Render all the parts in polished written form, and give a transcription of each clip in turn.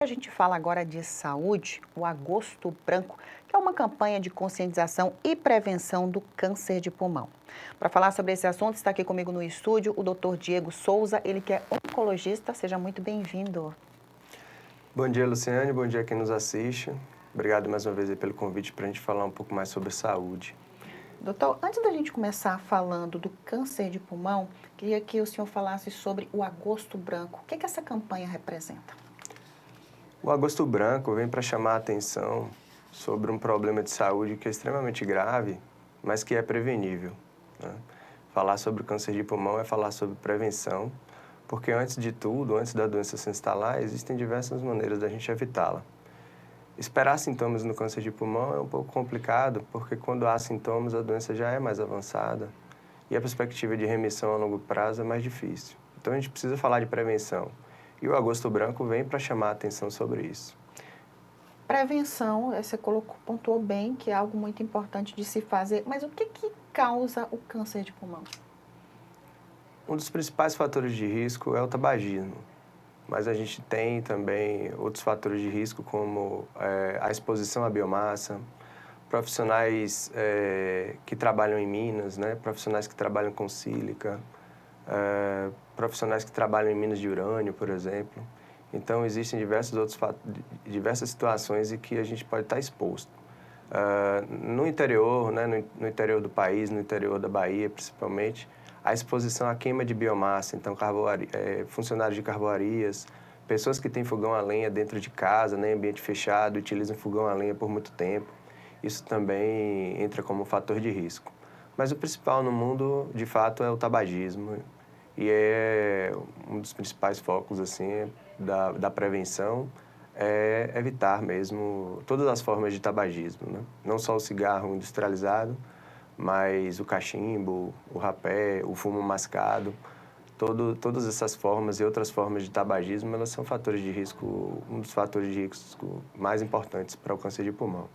A gente fala agora de saúde, o Agosto Branco, que é uma campanha de conscientização e prevenção do câncer de pulmão. Para falar sobre esse assunto, está aqui comigo no estúdio o Dr. Diego Souza, ele que é oncologista. Seja muito bem-vindo. Bom dia, Luciane. Bom dia a quem nos assiste. Obrigado mais uma vez aí pelo convite para a gente falar um pouco mais sobre saúde. Doutor, antes da gente começar falando do câncer de pulmão, queria que o senhor falasse sobre o Agosto Branco. O que essa campanha representa? O Agosto Branco vem para chamar a atenção sobre um problema de saúde que é extremamente grave, mas que é prevenível, né? Falar sobre o câncer de pulmão é falar sobre prevenção, porque antes de tudo, antes da doença se instalar, existem diversas maneiras da gente evitá-la. Esperar sintomas no câncer de pulmão é um pouco complicado, porque quando há sintomas, a doença já é mais avançada e a perspectiva de remissão a longo prazo é mais difícil. Então, a gente precisa falar de prevenção. E o Agosto Branco vem para chamar a atenção sobre isso. Prevenção, você pontuou bem que é algo muito importante de se fazer, mas o que causa o câncer de pulmão? Um dos principais fatores de risco é o tabagismo, mas a gente tem também outros fatores de risco, como a exposição à biomassa, profissionais que trabalham em minas, né? Profissionais que trabalham com sílica, profissionais que trabalham em minas de urânio, por exemplo. Então, existem diversas situações em que a gente pode estar exposto. No interior, né, no interior do país, no interior da Bahia, principalmente, a exposição à queima de biomassa, então funcionários de carvoarias, pessoas que têm fogão a lenha dentro de casa, né, em ambiente fechado, utilizam fogão a lenha por muito tempo, isso também entra como fator de risco. Mas o principal no mundo, de fato, é o tabagismo, e é um dos principais focos assim, da prevenção, é evitar mesmo todas as formas de tabagismo, né? Não só o cigarro industrializado, mas o cachimbo, o rapé, o fumo mascado, todas essas formas e outras formas de tabagismo, elas são fatores de risco, um dos fatores de risco mais importantes para o câncer de pulmão.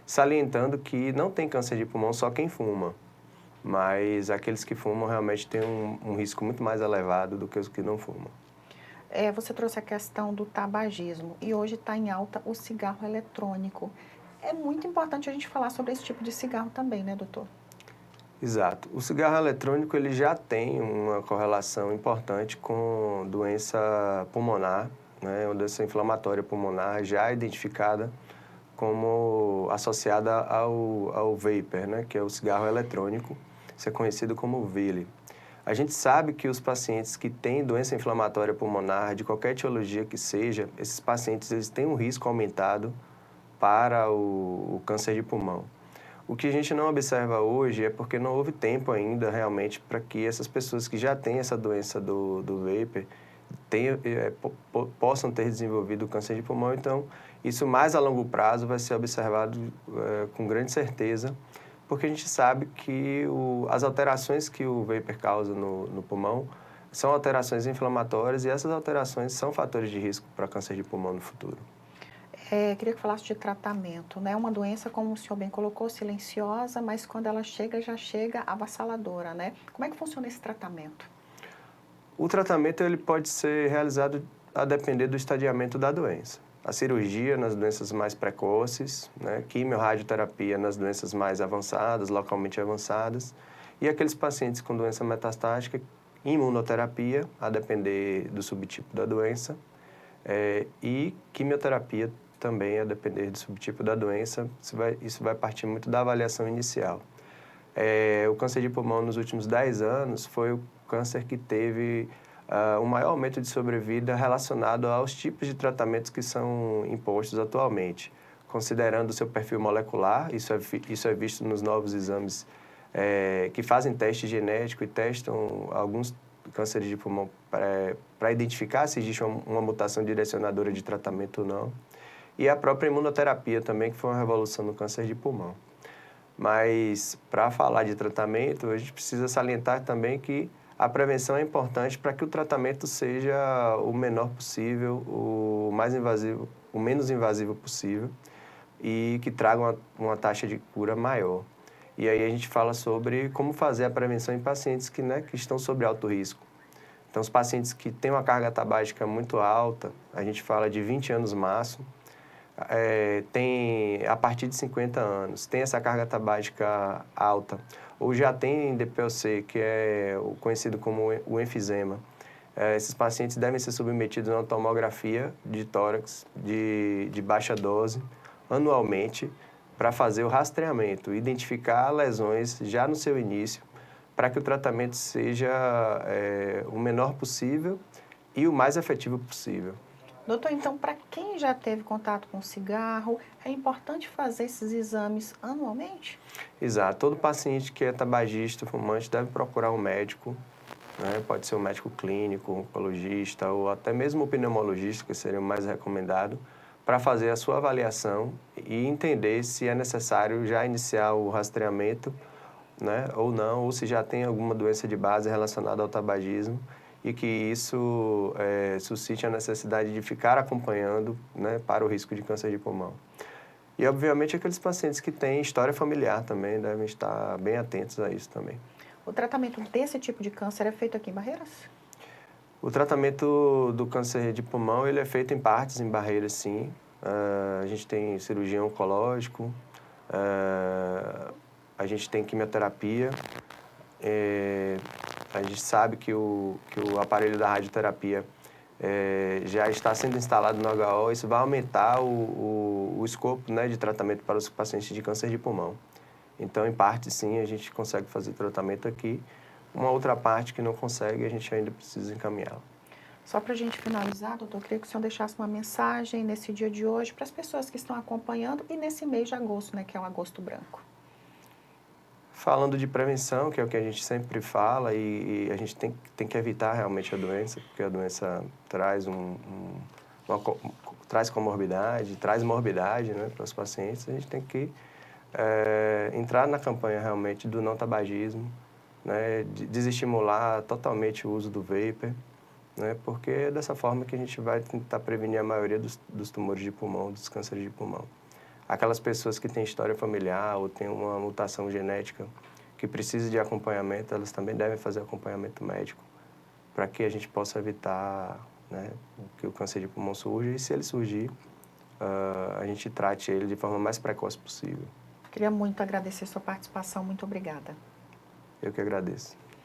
Salientando que não tem câncer de pulmão só quem fuma, mas aqueles que fumam realmente têm um risco muito mais elevado do que os que não fumam. Você trouxe a questão do tabagismo e hoje está em alta o cigarro eletrônico. É muito importante a gente falar sobre esse tipo de cigarro também, né, doutor? Exato. O cigarro eletrônico ele já tem uma correlação importante com doença pulmonar, né, uma doença inflamatória pulmonar já identificada como associada ao vapor, né, que é o cigarro eletrônico, isso é conhecido como VILI. A gente sabe que os pacientes que têm doença inflamatória pulmonar, de qualquer etiologia que seja, esses pacientes eles têm um risco aumentado para o câncer de pulmão. O que a gente não observa hoje é porque não houve tempo ainda realmente para que essas pessoas que já têm essa doença do vapor possam ter desenvolvido o câncer de pulmão. Então, isso mais a longo prazo vai ser observado com grande certeza, porque a gente sabe que as alterações que o vapor causa no pulmão são alterações inflamatórias e essas alterações são fatores de risco para câncer de pulmão no futuro. Queria que falasse de tratamento, né? Uma doença, como o senhor bem colocou, silenciosa, mas quando ela chega, já chega avassaladora, né? Como é que funciona esse tratamento? O tratamento ele pode ser realizado a depender do estadiamento da doença. A cirurgia nas doenças mais precoces, né? Quimio-radioterapia nas doenças mais avançadas, localmente avançadas, e aqueles pacientes com doença metastática, imunoterapia, a depender do subtipo da doença, e quimioterapia também, a depender do subtipo da doença. Isso vai partir muito da avaliação inicial. O câncer de pulmão nos últimos 10 anos foi o câncer que teve um maior aumento de sobrevida relacionado aos tipos de tratamentos que são impostos atualmente. Considerando o seu perfil molecular, isso é visto nos novos exames que fazem teste genético e testam alguns cânceres de pulmão para identificar se existe uma mutação direcionadora de tratamento ou não. E a própria imunoterapia também, que foi uma revolução no câncer de pulmão. Mas, para falar de tratamento, a gente precisa salientar também que a prevenção é importante para que o tratamento seja o menor possível, o menos invasivo possível e que traga uma taxa de cura maior. E aí a gente fala sobre como fazer a prevenção em pacientes que estão sob alto risco. Então, os pacientes que têm uma carga tabágica muito alta, a gente fala de 20 anos máximo, tem a partir de 50 anos, tem essa carga tabágica alta, ou já tem DPOC, que é o conhecido como o enfisema. Esses pacientes devem ser submetidos a uma tomografia de tórax de baixa dose anualmente para fazer o rastreamento, identificar lesões já no seu início, para que o tratamento seja o menor possível e o mais efetivo possível. Doutor, então, para quem já teve contato com cigarro, é importante fazer esses exames anualmente? Exato. Todo paciente que é tabagista, fumante, deve procurar um médico, né? Pode ser um médico clínico, um oncologista ou até mesmo um pneumologista, que seria o mais recomendado, para fazer a sua avaliação e entender se é necessário já iniciar o rastreamento, né, ou não, ou se já tem alguma doença de base relacionada ao tabagismo e que isso suscite a necessidade de ficar acompanhando, né, para o risco de câncer de pulmão. E, obviamente, aqueles pacientes que têm história familiar também devem estar bem atentos a isso também. O tratamento desse tipo de câncer é feito aqui em Barreiras? O tratamento do câncer de pulmão, ele é feito em partes, em Barreiras, sim. A gente tem cirurgião oncológico, a gente tem quimioterapia. A gente sabe que o aparelho da radioterapia já está sendo instalado no HO, isso vai aumentar o escopo, né, de tratamento para os pacientes de câncer de pulmão. Então, em parte, sim, a gente consegue fazer tratamento aqui. Uma outra parte que não consegue, a gente ainda precisa encaminhá-la. Só para a gente finalizar, doutor, eu queria que o senhor deixasse uma mensagem nesse dia de hoje para as pessoas que estão acompanhando e nesse mês de agosto, né, que é o agosto branco. Falando de prevenção, que é o que a gente sempre fala, e a gente tem que evitar realmente a doença, porque a doença traz traz comorbidade, traz morbidade, né, para os pacientes. A gente tem que entrar na campanha realmente do não tabagismo, né, desestimular totalmente o uso do vapor, né, porque é dessa forma que a gente vai tentar prevenir a maioria dos tumores de pulmão, dos cânceres de pulmão. Aquelas pessoas que têm história familiar ou têm uma mutação genética que precisa de acompanhamento, elas também devem fazer acompanhamento médico para que a gente possa evitar, né, que o câncer de pulmão surja e, se ele surgir, a gente trate ele de forma mais precoce possível. Queria muito agradecer sua participação. Muito obrigada. Eu que agradeço.